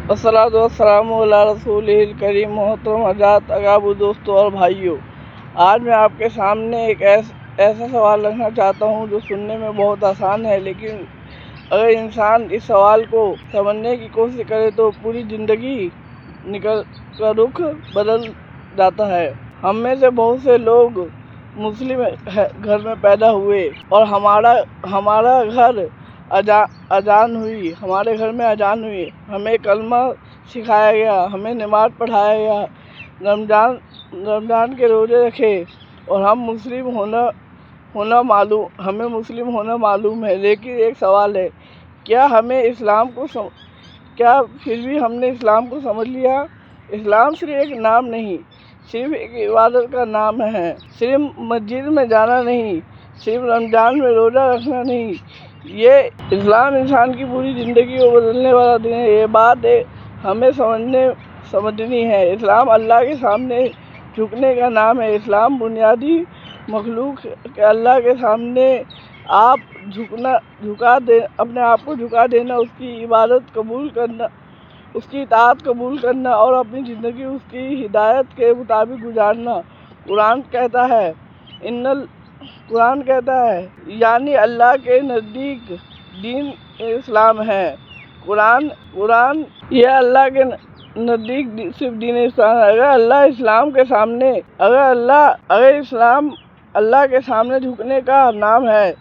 अस्सलातु वस्सलामु अला रसूलिहिल करीम। मोहतरम हज़रात, अगाबू दोस्तों और भाइयों, आज मैं आपके सामने एक ऐसा सवाल रखना चाहता हूँ जो सुनने में बहुत आसान है, लेकिन अगर इंसान इस सवाल को समझने की कोशिश करे तो पूरी ज़िंदगी निकल का रुख बदल जाता है। हम में से बहुत से लोग मुस्लिम घर में पैदा हुए और हमारा घर अजान हुई, हमारे घर में अजान हुई, हमें कलमा सिखाया गया, हमें नमाज पढ़ाया गया, रमज़ान के रोज़े रखे और हमें मुस्लिम होना मालूम है। लेकिन एक सवाल है, क्या फिर भी हमने इस्लाम को समझ लिया? इस्लाम सिर्फ एक नाम नहीं, सिर्फ एक इबादत का नाम है। सिर्फ मस्जिद में जाना नहीं, सिर्फ रमज़ान में रोज़ा रखना नहीं, ये इस्लाम इंसान की पूरी ज़िंदगी को बदलने वाला दिन है। ये बात हमें समझनी है। इस्लाम अल्लाह के सामने झुकने का नाम है। इस्लाम बुनियादी मखलूक के अल्लाह के सामने अपने आप को झुका देना, उसकी इबादत कबूल करना, उसकी इताअत कबूल करना और अपनी ज़िंदगी उसकी हिदायत के मुताबिक गुजारना। कुरान कहता है यानी अल्लाह के नज़दीक दीन इस्लाम है। कुरान ये अल्लाह के नज़दीक सिर्फ दीन इस्लाम है। अगर इस्लाम अल्लाह के सामने झुकने का नाम है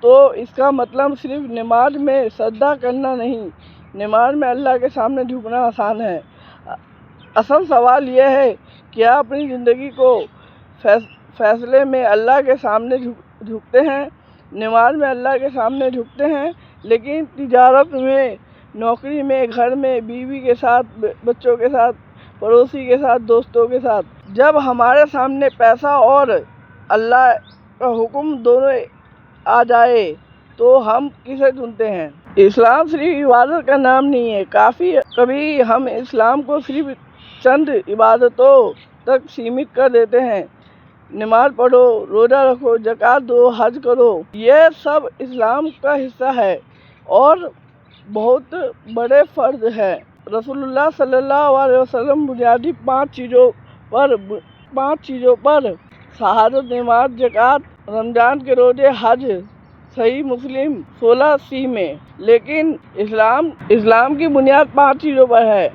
तो इसका मतलब सिर्फ नमाज में सजदा करना नहीं, नमाज में अल्लाह के सामने झुकना आसान है। असल सवाल यह है कि आप अपनी ज़िंदगी को फैसले में अल्लाह के सामने झुकते हैं, नमाज में अल्लाह के सामने झुकते हैं, लेकिन तिजारत में, नौकरी में, घर में, बीवी के साथ, बच्चों के साथ, पड़ोसी के साथ, दोस्तों के साथ, जब हमारे सामने पैसा और अल्लाह का हुक्म दोनों आ जाए तो हम किसे चुनते हैं? इस्लाम सिर्फ इबादत का नाम नहीं है। कभी हम इस्लाम को सिर्फ चंद इबादतों तक सीमित कर देते हैं। नमाज पढ़ो, रोज़ा रखो, ज़कात दो, हज करो, ये सब इस्लाम का हिस्सा है और बहुत बड़े फ़र्ज़ है। रसूलुल्लाह सल्लल्लाहु अलैहि वसल्लम बुनियादी पाँच चीज़ों पर शहादत, नमाज, ज़कात, रमज़ान के रोज़े, हज, सही मुस्लिम 16 में। लेकिन इस्लाम की बुनियाद 5 चीज़ों पर है: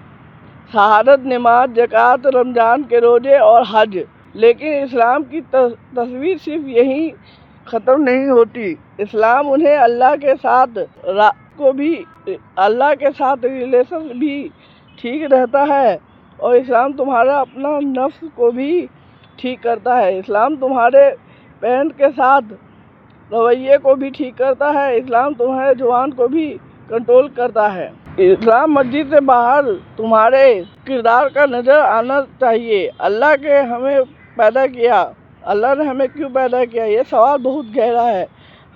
शहादत, नमाज, ज़कात, रमज़ान के रोज़े और हज। लेकिन इस्लाम की तस्वीर सिर्फ यहीं ख़त्म नहीं होती। इस्लाम उन्हें अल्लाह के साथ रिलेशन भी ठीक रहता है और इस्लाम तुम्हारा अपना नफ्स को भी ठीक करता है। इस्लाम तुम्हारे पेरेंट के साथ रवैये को भी ठीक करता है। इस्लाम तुम्हारे जुबान को भी कंट्रोल करता है। इस्लाम मस्जिद से बाहर तुम्हारे किरदार का नज़र आना चाहिए। अल्लाह ने हमें क्यों पैदा किया? ये सवाल बहुत गहरा है।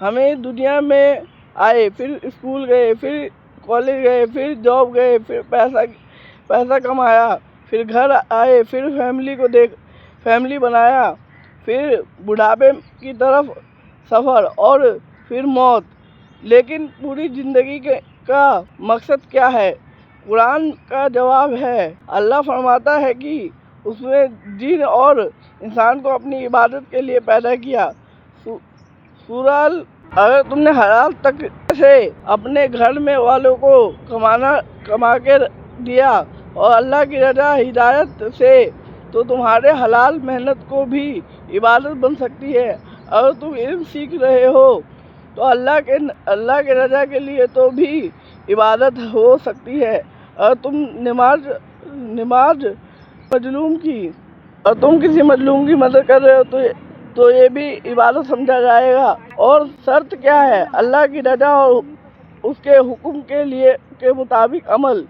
हमें दुनिया में आए, फिर स्कूल गए, फिर कॉलेज गए, फिर जॉब गए, फिर पैसा कमाया, फिर घर आए, फिर फैमिली बनाया, फिर बुढ़ापे की तरफ सफ़र और फिर मौत। लेकिन पूरी ज़िंदगी का मकसद क्या है? कुरान का जवाब है, अल्लाह फरमाता है कि उसने जिन और इंसान को अपनी इबादत के लिए पैदा किया। अगर तुमने हलाल तक से अपने घर में वालों को कमा के दिया और अल्लाह की रज़ा हिदायत से, तो तुम्हारे हलाल मेहनत को भी इबादत बन सकती है। अगर तुम इल्म सीख रहे हो तो अल्लाह के रज़ा के लिए तो भी इबादत हो सकती है। अगर तुम नमाज तुम किसी मजलूम की मदद कर रहे हो तो ये भी इबादत समझा जाएगा। और शर्त क्या है? अल्लाह की रज़ा और उसके हुक्म के मुताबिक अमल।